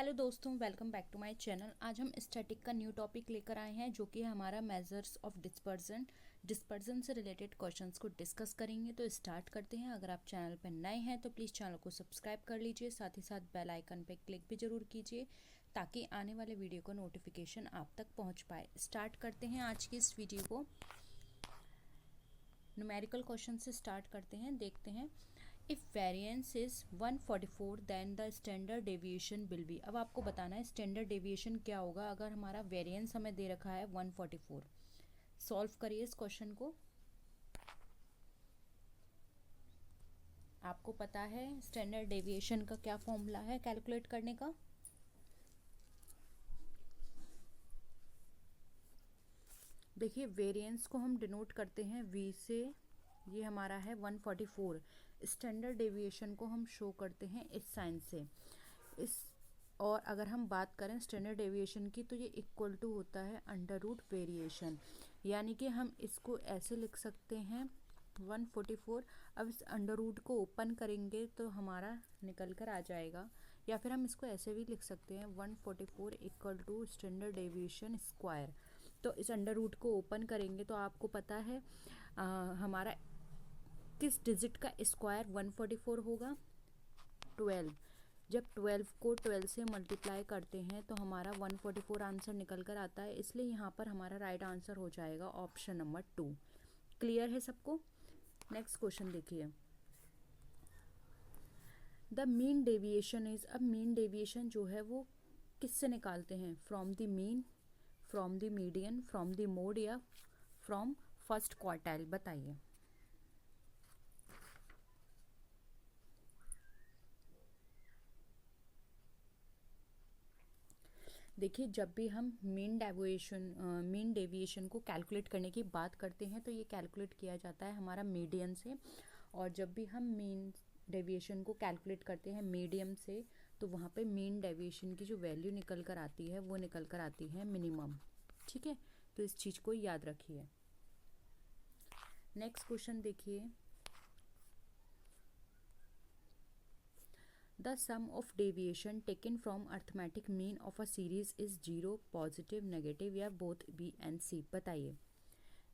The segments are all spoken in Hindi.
हेलो दोस्तों, welcome back to my channel. आज हम स्टैटिक का न्यू टॉपिक लेकर आए हैं जो कि हमारा मेजर्स ऑफ डिस्पर्जन से रिलेटेड क्वेश्चंस को डिस्कस करेंगे। तो स्टार्ट करते हैं। अगर आप चैनल पर नए हैं तो प्लीज़ चैनल को सब्सक्राइब कर लीजिए, साथ ही साथ बेल आइकन पर क्लिक भी जरूर कीजिए ताकि आने वाले वीडियो का नोटिफिकेशन आप तक पहुँच पाए। स्टार्ट करते हैं आज की इस वीडियो को। न्यूमेरिकल क्वेश्चन से स्टार्ट करते हैं, देखते हैं। If variance is 144 then the standard deviation will be. अब आपको बताना है स्टैंडर्ड डेविएशन क्या होगा अगर हमारा वेरिएंस हमें दे रखा है 144। सॉल्व करिए इस क्वेश्चन को। आपको पता है स्टैंडर्ड डेविएशन का क्या फॉर्मूला है कैलकुलेट करने का। देखिए, वेरिएंस को हम डिनोट करते हैं वी से। ये हमारा है 144। स्टैंडर्ड डेविएशन को हम शो करते हैं इस साइन से। और अगर हम बात करें स्टैंडर्ड डेविएशन की तो ये इक्वल टू होता है अंडर रूट वेरिएशन, यानी कि हम इसको ऐसे लिख सकते हैं 144। अब इस अंडर रूट को ओपन करेंगे तो हमारा निकल कर आ जाएगा, या फिर हम इसको ऐसे भी लिख सकते हैं 144 equal to standard deviation square. तो इस अंडर रूट को ओपन करेंगे तो आपको पता है हमारा किस डिजिट का स्क्वायर 144 होगा, 12। जब 12 को 12 से मल्टीप्लाई करते हैं तो हमारा 144 आंसर निकल कर आता है, इसलिए यहाँ पर हमारा राइट आंसर हो जाएगा ऑप्शन नंबर 2। क्लियर है सबको? नेक्स्ट क्वेश्चन देखिए। The mean deviation is. अब मीन डेविएशन जो है वो किससे निकालते हैं? From the mean, from the median, from the mode या फ्रॉम फर्स्ट क्वार्टाइल? बताइए। देखिए, जब भी हम मीन डेविएशन को कैलकुलेट करने की बात करते हैं तो ये कैलकुलेट किया जाता है हमारा मीडियन से। और जब भी हम मीन डेविएशन को कैलकुलेट करते हैं मीडियम से तो वहाँ पे मीन डेविएशन की जो वैल्यू निकल कर आती है वो निकल कर आती है मिनिमम। ठीक है, तो इस चीज़ को याद रखिए। नेक्स्ट क्वेश्चन देखिए। The sum of deviation taken from arithmetic mean of a series is 0, positive, negative या बोथ बी एंड सी? बताइए।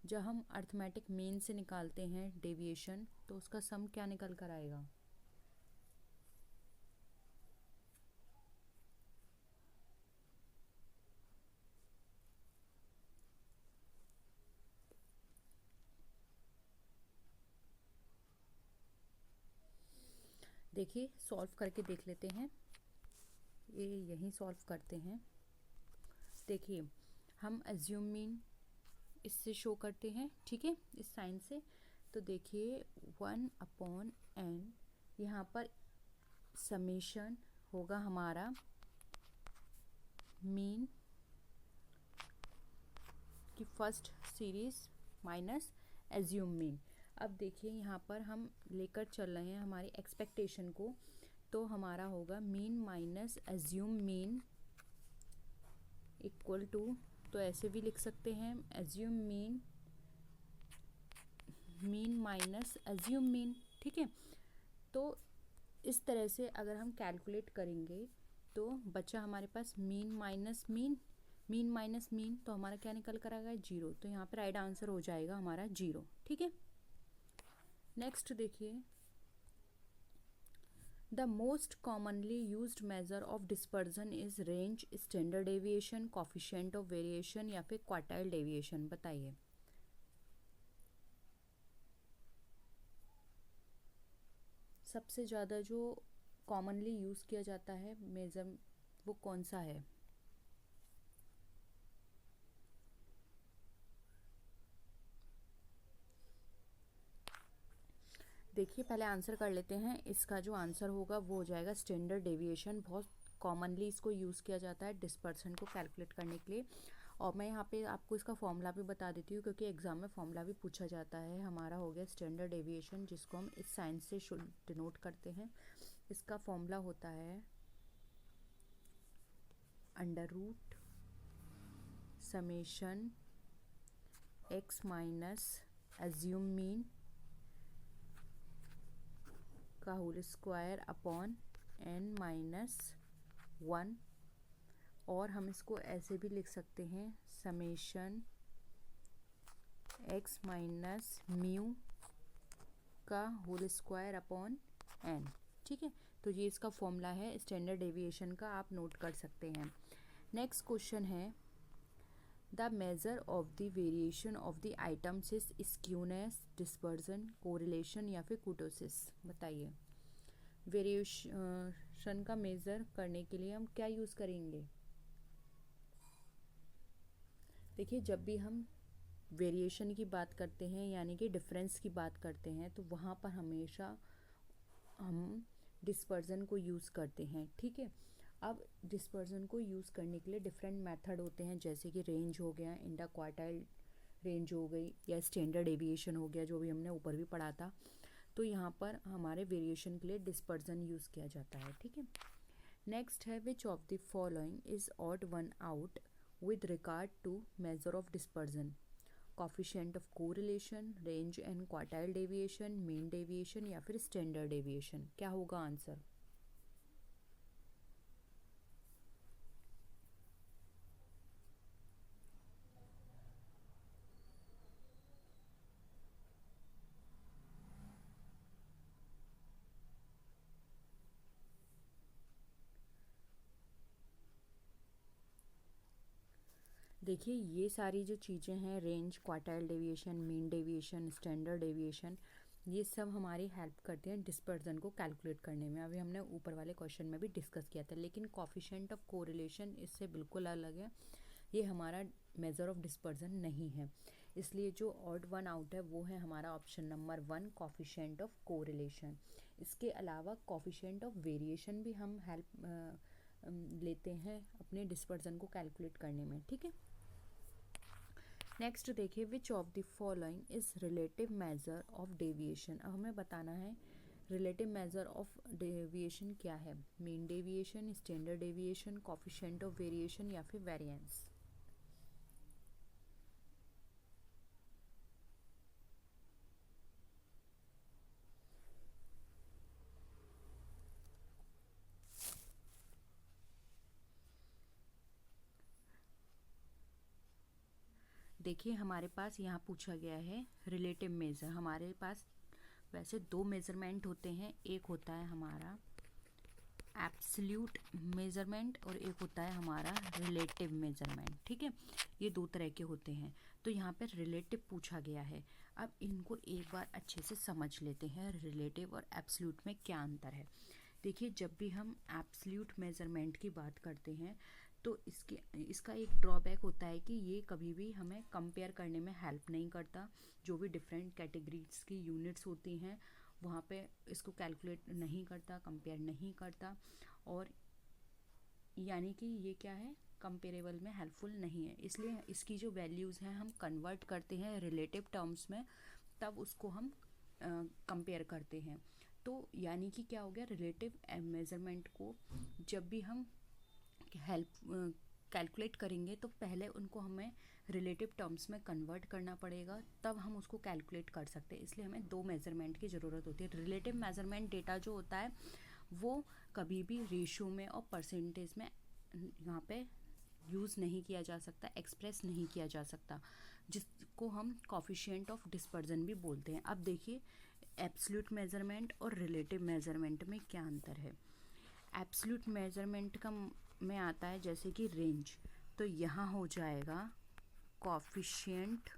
जब हम अर्थमेटिक मीन से निकालते हैं डेविएशन तो उसका सम क्या निकल कर आएगा? देखिए, सॉल्व करके देख लेते हैं। ये यहीं सॉल्व करते हैं। देखिए, हम एज्यूम मीन इससे शो करते हैं, ठीक है, इस साइन से। तो देखिए 1/n, यहाँ पर समेशन होगा हमारा मीन की first series minus assume mean. अब देखिए यहाँ पर हम लेकर चल रहे हैं हमारी एक्सपेक्टेशन को, तो हमारा होगा mean minus assume mean equal to, तो ऐसे भी लिख सकते हैं assume mean, mean minus assume mean. ठीक है, तो इस तरह से अगर हम कैलकुलेट करेंगे तो बचा हमारे पास mean minus mean, mean minus mean, तो हमारा क्या निकल कर आएगा? 0। तो यहाँ पे राइट आंसर हो जाएगा हमारा 0। ठीक है, नेक्स्ट देखिए। The most commonly used measure of dispersion is range, standard deviation, coefficient of variation या फिर क्वार्टाइल डेविएशन? बताइए। सबसे ज़्यादा जो कॉमनली यूज़ किया जाता है मेजर वो कौन सा है? देखिए, पहले आंसर कर लेते हैं। इसका जो आंसर होगा वो हो जाएगा स्टैंडर्ड डेविएशन। बहुत कॉमनली इसको यूज़ किया जाता है डिस्पर्सन को कैलकुलेट करने के लिए। और मैं यहाँ पे आपको इसका फॉर्मूला भी बता देती हूँ क्योंकि एग्जाम में फॉर्मूला भी पूछा जाता है। हमारा हो गया स्टैंडर्ड डेविएशन, जिसको हम इस साइन से डिनोट करते हैं। इसका फॉर्मूला होता है under root summation x minus assume mean का होल स्क्वायर अपॉन n-1 और हम इसको ऐसे भी लिख सकते हैं समेशन x माइनस म्यू का होल स्क्वायर अपॉन n। ठीक है, तो ये इसका फॉर्मूला है स्टैंडर्ड डेविएशन का, आप नोट कर सकते हैं। नेक्स्ट क्वेश्चन है the measure of the variation of the items is skewness, dispersion, correlation या फिर कुटोसिस। बताइए वेरिएशन का मेज़र करने के लिए हम क्या यूज़ करेंगे। देखिए जब भी हम वेरिएशन की बात करते हैं यानी कि डिफरेंस की बात करते हैं तो वहाँ पर हमेशा हम डिस्पर्जन को यूज़ करते हैं। ठीक है, अब डिस्पर्जन को यूज़ करने के लिए डिफरेंट मेथड होते हैं, जैसे कि रेंज हो गया, इंटरक्वार्टाइल रेंज हो गई, या स्टैंडर्ड डेविएशन हो गया, जो भी हमने ऊपर भी पढ़ा था। तो यहाँ पर हमारे वेरिएशन के लिए डिस्पर्जन यूज़ किया जाता है। ठीक है, नेक्स्ट है which of the following is odd one out with regard to measure of dispersion, coefficient of correlation, range and quartile deviation, mean deviation या फिर standard deviation। क्या होगा आंसर। देखिए ये सारी जो चीज़ें हैं, range, quartile deviation, mean deviation, standard deviation, ये सब हमारी हेल्प करती हैं डिस्पर्जन को कैलकुलेट करने में। अभी हमने ऊपर वाले क्वेश्चन में भी डिस्कस किया था, लेकिन कोफिशिएंट ऑफ कोरिलेशन इससे बिल्कुल अलग है, ये हमारा मेजर ऑफ डिस्पर्जन नहीं है। इसलिए जो ऑड वन आउट है वो है हमारा option number 1, coefficient of correlation. इसके अलावा कोफिशिएंट ऑफ वेरिएशन भी हम हेल्प लेते हैं अपने डिस्पर्जन को कैलकुलेट करने में। ठीक है, नेक्स्ट देखिए which of the following is relative measure of deviation. अब हमें बताना है रिलेटिव मेजर ऑफ डेविएशन क्या है। Mean deviation, standard deviation, coefficient of variation या फिर वेरिएंस। देखिए हमारे पास यहाँ पूछा गया है रिलेटिव मेजर। हमारे पास वैसे दो मेजरमेंट होते हैं, एक होता है हमारा एब्सोल्यूट मेजरमेंट और एक होता है हमारा रिलेटिव मेजरमेंट। ठीक है, ये दो तरह के होते हैं। तो यहाँ पे रिलेटिव पूछा गया है। अब इनको एक बार अच्छे से समझ लेते हैं, रिलेटिव और एब्सोल्यूट में क्या अंतर है। देखिए जब भी हम एब्सोल्यूट मेजरमेंट की बात करते हैं तो इसका एक ड्रॉबैक होता है कि ये कभी भी हमें कंपेयर करने में हेल्प नहीं करता। जो भी डिफरेंट कैटेगरीज की यूनिट्स होती हैं वहाँ पे इसको कैलकुलेट नहीं करता, कंपेयर नहीं करता, और यानी कि ये क्या है, कंपेरेबल में हेल्पफुल नहीं है। इसलिए इसकी जो वैल्यूज़ हैं हम कन्वर्ट करते हैं रिलेटिव टर्म्स में, तब उसको हम कंपेयर करते हैं। तो यानी कि क्या हो गया, रिलेटिव मेजरमेंट को जब भी हम हेल्प कैलकुलेट करेंगे तो पहले उनको हमें रिलेटिव टर्म्स में कन्वर्ट करना पड़ेगा, तब हम उसको कैलकुलेट कर सकते हैं। इसलिए हमें दो मेजरमेंट की ज़रूरत होती है। रिलेटिव मेजरमेंट डेटा जो होता है वो कभी भी रेशियो में और परसेंटेज में यहाँ पे यूज़ नहीं किया जा सकता, एक्सप्रेस नहीं किया जा सकता, जिसको हम कोफिशिएंट ऑफ डिस्पर्जन भी बोलते हैं। अब देखिए एब्सोल्यूट मेजरमेंट और रिलेटिव मेजरमेंट में क्या अंतर है। एब्सोल्यूट मेजरमेंट का में आता है जैसे कि रेंज, तो यहाँ हो जाएगा कोफिशिएंट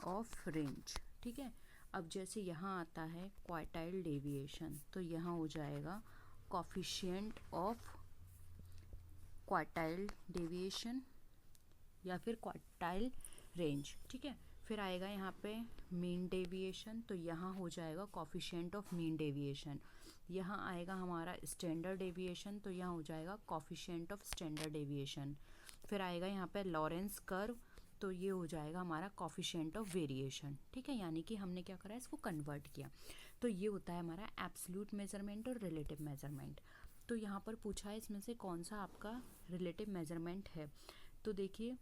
ऑफ रेंज। ठीक है, अब जैसे यहाँ आता है क्वार्टाइल डेविएशन, तो यहाँ हो जाएगा कोफिशिएंट ऑफ क्वार्टाइल डेविएशन या फिर क्वार्टाइल रेंज। ठीक है, फिर आएगा यहाँ पे मीन डेविएशन, तो यहाँ हो जाएगा कोफिशिएंट ऑफ मीन डेविएशन। यहाँ आएगा हमारा स्टैंडर्ड डेविएशन, तो यहाँ हो जाएगा कोफिशिएंट ऑफ स्टैंडर्ड डेविएशन। फिर आएगा यहाँ पे लॉरेंस कर्व, तो ये हो जाएगा हमारा कोफिशिएंट ऑफ वेरिएशन। ठीक है, यानी कि हमने क्या करा, इसको कन्वर्ट किया। तो ये होता है हमारा एब्सोल्यूट मेजरमेंट और रिलेटिव मेजरमेंट। तो यहाँ पर पूछा है इसमें से कौन सा आपका रिलेटिव मेजरमेंट है। तो देखिए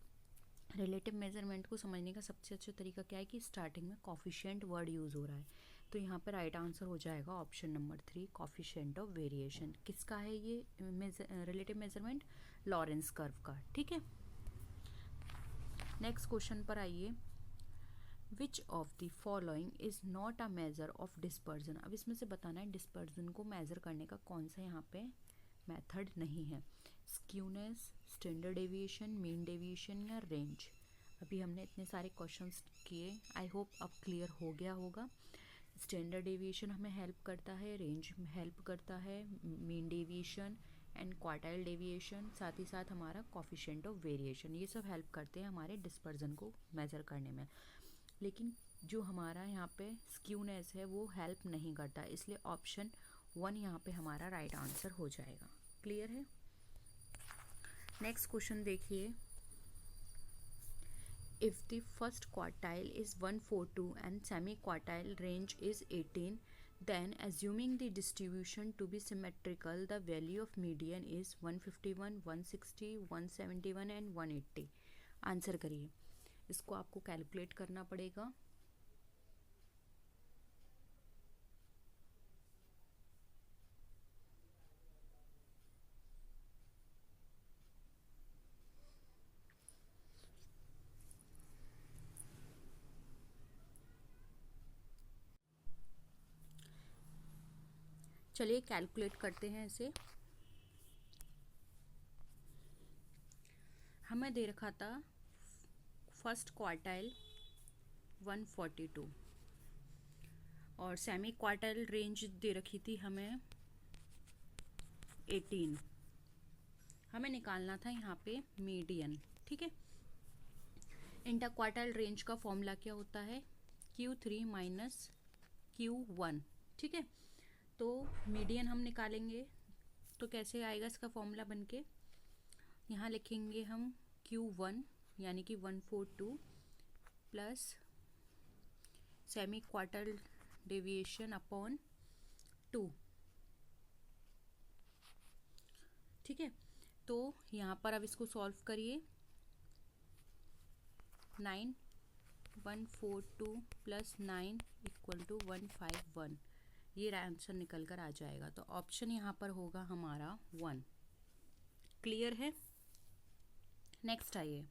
रिलेटिव मेजरमेंट को समझने का सबसे अच्छा तरीका क्या है कि स्टार्टिंग में कोफिशिएंट वर्ड यूज़ हो रहा है, तो यहाँ पे राइट आंसर हो जाएगा option number 3, coefficient of variation. किसका है ये रिलेटिव मेजरमेंट? लॉरेंस कर्व का। ठीक है, नेक्स्ट क्वेश्चन पर आइए। Which of the following is not a measure of dispersion. अब इसमें से बताना है डिस्पर्जन को मेजर करने का कौन सा यहाँ पे मेथड नहीं है। Skewness, standard deviation, mean deviation या रेंज। अभी हमने इतने सारे क्वेश्चंस किए, आई होप अब क्लियर हो गया होगा। स्टैंडर्ड डेविएशन हमें हेल्प करता है, रेंज हेल्प करता है, mean deviation and quartile deviation, साथ ही साथ हमारा कॉफिशिएंट ऑफ वेरिएशन, ये सब हेल्प करते हैं हमारे डिस्पर्जन को मेजर करने में। लेकिन जो हमारा यहाँ पे स्क्यूनेस है वो हेल्प नहीं करता, इसलिए ऑप्शन 1 यहाँ पे हमारा राइट आंसर हो जाएगा। क्लियर है? नेक्स्ट क्वेश्चन देखिए। If the first quartile is 142 and semi-quartile range is 18, then assuming the distribution to be symmetrical, the value of median is 151, 160, 171 and 180. Answer करिए। इसको आपको कैलकुलेट करना पड़ेगा। चलिए कैलकुलेट करते हैं इसे। हमें दे रखा था फर्स्ट क्वार्टाइल 142 और सेमी क्वार्टाइल रेंज दे रखी थी हमें 18। हमें निकालना था यहाँ पे मीडियन। ठीक है, इंटर क्वार्टाइल रेंज का फॉर्मूला क्या होता है? Q3 minus Q1। ठीक है, तो मीडियन हम निकालेंगे तो कैसे आएगा इसका फॉर्मूला बनके? यहाँ लिखेंगे हम Q1 यानी कि 142 plus semi quartile deviation upon 2। ठीक है, तो यहाँ पर अब इसको सॉल्व करिए। 9 142 प्लस 9 इक्वल टू 151, ये आंसर निकल कर आ जाएगा। तो ऑप्शन यहाँ पर होगा हमारा 1। क्लियर है? नेक्स्ट आइए।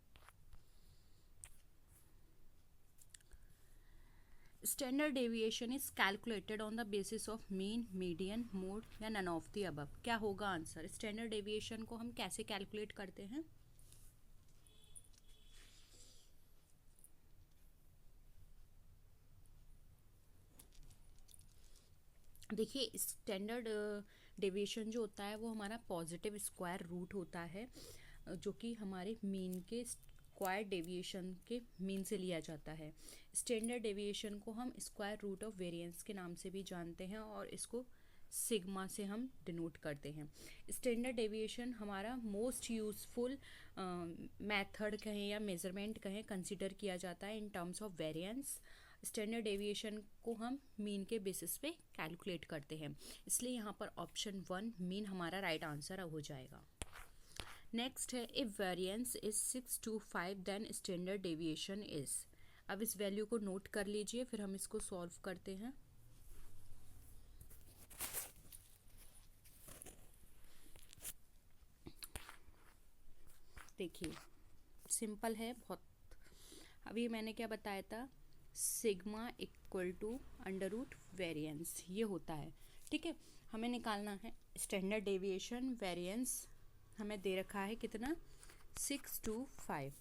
Standard deviation is calculated on the basis of mean, median, mode या नन ऑफ द अबव। क्या होगा आंसर? स्टैंडर्ड डेविएशन को हम कैसे कैलकुलेट करते हैं? देखिए, स्टैंडर्ड डेविएशन जो होता है वो हमारा पॉजिटिव स्क्वायर रूट होता है, जो कि हमारे मीन के स्क्वायर डेविएशन के मीन से लिया जाता है। स्टैंडर्ड डेविएशन को हम स्क्वायर रूट ऑफ वेरिएंस के नाम से भी जानते हैं और इसको सिग्मा से हम डिनोट करते हैं। स्टैंडर्ड डेविएशन हमारा मोस्ट यूजफुल मेथड कहें या मेजरमेंट कहें कंसिडर किया जाता है in terms of variance. Standard deviation को हम मीन के बेसिस पे कैलकुलेट करते हैं, इसलिए यहाँ पर ऑप्शन 1 मीन हमारा राइट आंसर हो जाएगा। नेक्स्ट है, if variance is 625 then standard deviation is. अब इस वैल्यू को नोट कर लीजिए, फिर हम इसको सॉल्व करते हैं। देखिए सिंपल है बहुत। अभी मैंने क्या बताया था? Sigma equal to under root variance, ये होता है। ठीक है, हमें निकालना है स्टैंडर्ड डेविएशन। वेरिएंस हमें दे रखा है कितना? 625।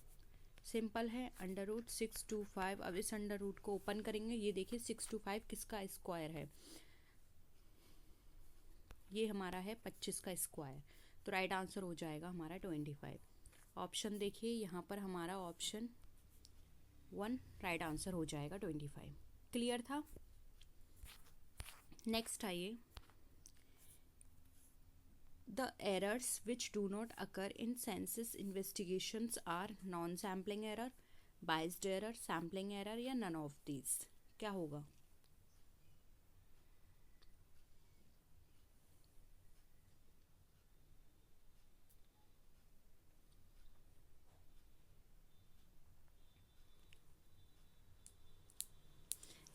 सिंपल है, अंडर रूट 625। अब इस अंडर रूट को ओपन करेंगे, ये देखिए 625 किसका स्क्वायर है? ये हमारा है 25 का स्क्वायर, तो राइट आंसर हो जाएगा हमारा 25। ऑप्शन देखिए यहाँ पर हमारा ऑप्शन 1 राइट आंसर हो जाएगा 25। क्लियर था? नेक्स्ट आइए। The errors which do not occur in census investigations are non sampling error, biased error, sampling error या नन ऑफ दीज। क्या होगा?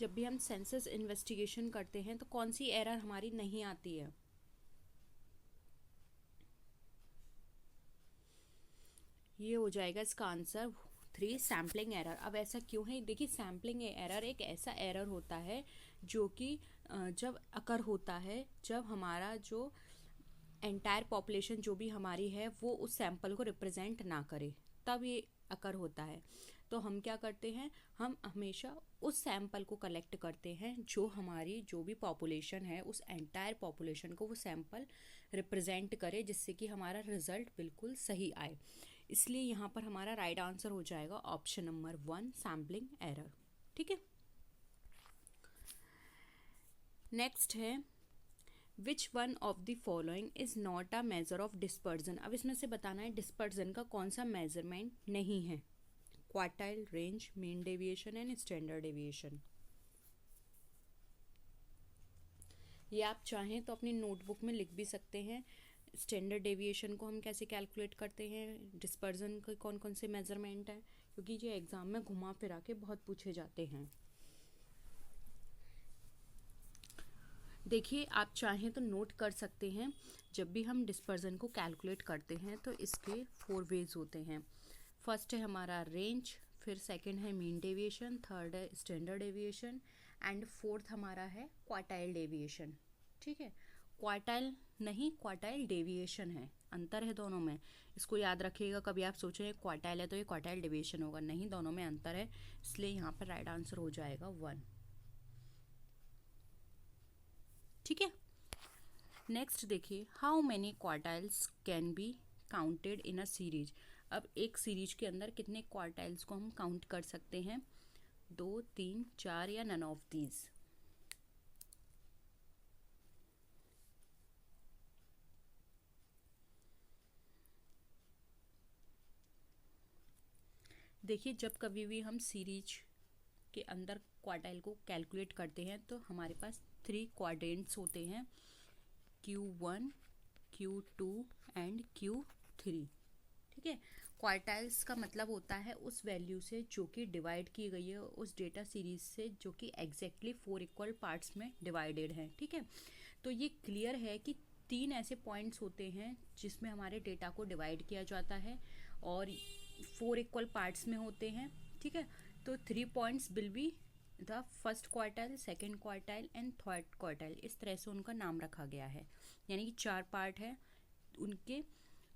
जब भी हम सेंसस इन्वेस्टिगेशन करते हैं तो कौन सी एरर हमारी नहीं आती है? ये हो जाएगा इसका आंसर 3, सैम्पलिंग एरर। अब ऐसा क्यों है? देखिए, सैम्पलिंग एरर एक ऐसा एरर होता है जो कि जब अकर होता है जब हमारा जो एंटायर पॉपुलेशन जो भी हमारी है वो उस सैंपल को रिप्रेजेंट ना करे, तब ये अकर होता है। तो हम क्या करते हैं, हम हमेशा उस सैंपल को कलेक्ट करते हैं जो हमारी जो भी पॉपुलेशन है उस एंटायर पॉपुलेशन को वो सैंपल रिप्रेजेंट करे, जिससे कि हमारा रिजल्ट बिल्कुल सही आए। इसलिए यहाँ पर हमारा राइट आंसर हो जाएगा ऑप्शन नंबर 1, सैम्पलिंग एरर। ठीक है, नेक्स्ट है which one of the following is not a measure of dispersion. अब इसमें से बताना है डिस्पर्जन का कौन सा मेजरमेंट नहीं है। Quartile, range, mean deviation and standard deviation. ये आप चाहें तो अपनी नोटबुक में लिख भी सकते हैं। स्टैंडर्ड डेविएशन को हम कैसे कैलकुलेट करते हैं, डिस्पर्जन के कौन कौन से मेजरमेंट हैं, क्योंकि ये एग्जाम में घुमा फिरा के बहुत पूछे जाते हैं। देखिए, आप चाहें तो नोट कर सकते हैं। जब भी हम डिस्पर्जन को कैलकुलेट करते हैं तो इसके 4 वेज होते हैं। फर्स्ट है हमारा रेंज, फिर सेकंड है मीन डेविएशन, थर्ड है स्टैंडर्ड डेविएशन एंड फोर्थ हमारा है क्वार्टाइल डेविएशन। ठीक है, क्वार्टाइल नहीं, क्वार्टाइल डेविएशन है, अंतर है दोनों में। इसको याद रखिएगा, कभी आप सोचें क्वार्टाइल है तो ये क्वार्टाइल डेविएशन होगा, नहीं, दोनों में अंतर है। इसलिए यहाँ पर राइट आंसर हो जाएगा 1। ठीक है, नेक्स्ट देखिए, how many quartiles can be counted in a series. अब एक सीरीज के अंदर कितने क्वार्टाइल्स को हम काउंट कर सकते हैं? 2, 3, 4 या नन ऑफ दीज। देखिए, जब कभी भी हम सीरीज के अंदर क्वार्टाइल को कैलकुलेट करते हैं तो हमारे पास 3 क्वाड्रेंट्स होते हैं, Q1, Q2 एंड Q3। ठीक है, क्वार्टाइल्स का मतलब होता है उस वैल्यू से जो कि डिवाइड की गई है उस डेटा सीरीज से जो कि एग्जैक्टली 4 इक्वल पार्ट्स में डिवाइडेड है। ठीक है, तो ये क्लियर है कि 3 ऐसे पॉइंट्स होते हैं जिसमें हमारे डेटा को डिवाइड किया जाता है और 4 इक्वल पार्ट्स में होते हैं। ठीक है, तो 3 points will be the first quartile, second quartile and third quartile, इस तरह से उनका नाम रखा गया है। यानी कि 4 पार्ट है उनके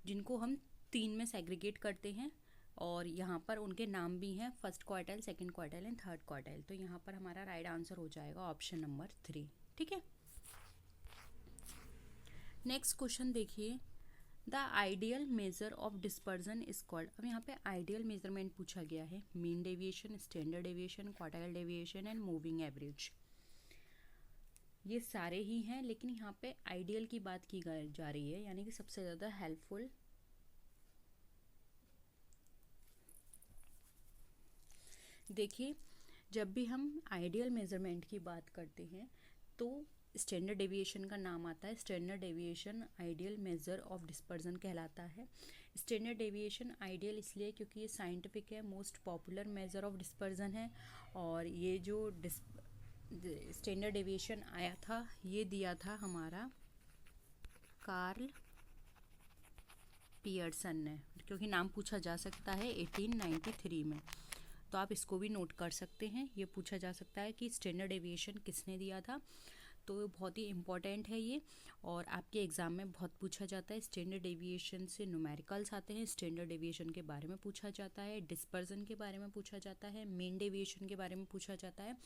जिनको हम 3 में सेग्रीगेट करते हैं और यहाँ पर उनके नाम भी हैं, first quartile, second quartile and third quartile. तो यहाँ पर हमारा राइट आंसर हो जाएगा ऑप्शन नंबर 3। ठीक है, नेक्स्ट क्वेश्चन देखिए, the ideal measure of dispersion is called. अब यहाँ पे आइडियल मेजरमेंट पूछा गया है, mean deviation, standard deviation, quartile deviation and moving average. ये सारे ही हैं, लेकिन यहाँ पे आइडियल की बात की जा रही है, यानी कि सबसे ज़्यादा हेल्पफुल। देखिए, जब भी हम आइडियल मेजरमेंट की बात करते हैं तो स्टैंडर्ड डेविएशन का नाम आता है। Standard deviation ideal measure of dispersion कहलाता है। स्टैंडर्ड डेविएशन आइडियल इसलिए क्योंकि ये साइंटिफिक है, most popular measure of dispersion है। और ये जो स्टैंडर्ड डेविएशन आया था ये दिया था हमारा कार्ल पियर्सन ने, क्योंकि नाम पूछा जा सकता है 1893 में। तो आप इसको भी नोट कर सकते हैं, ये पूछा जा सकता है कि स्टैंडर्ड डेविएशन किसने दिया था। तो बहुत ही इम्पॉर्टेंट है ये, और आपके एग्ज़ाम में बहुत पूछा जाता है। स्टैंडर्ड डेविएशन से न्यूमेरिकल्स आते हैं, स्टैंडर्ड डेविएशन के बारे में पूछा जाता है, डिस्पर्जन के बारे में पूछा जाता है, मीन डेविएशन के बारे में पूछा जाता है।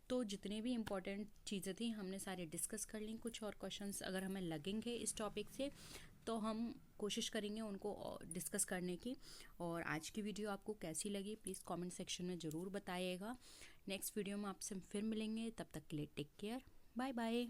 तो जितने भी इम्पॉर्टेंट चीज़ें थी हमने सारे डिस्कस कर ली। कुछ और क्वेश्चंस अगर हमें लगेंगे इस टॉपिक से तो हम कोशिश करेंगे उनको डिस्कस करने की। और आज की वीडियो आपको कैसी लगी प्लीज़ कमेंट सेक्शन में ज़रूर बताइएगा। नेक्स्ट वीडियो में आपसे फिर मिलेंगे, तब तक के लिए टेक केयर, बाय बाय।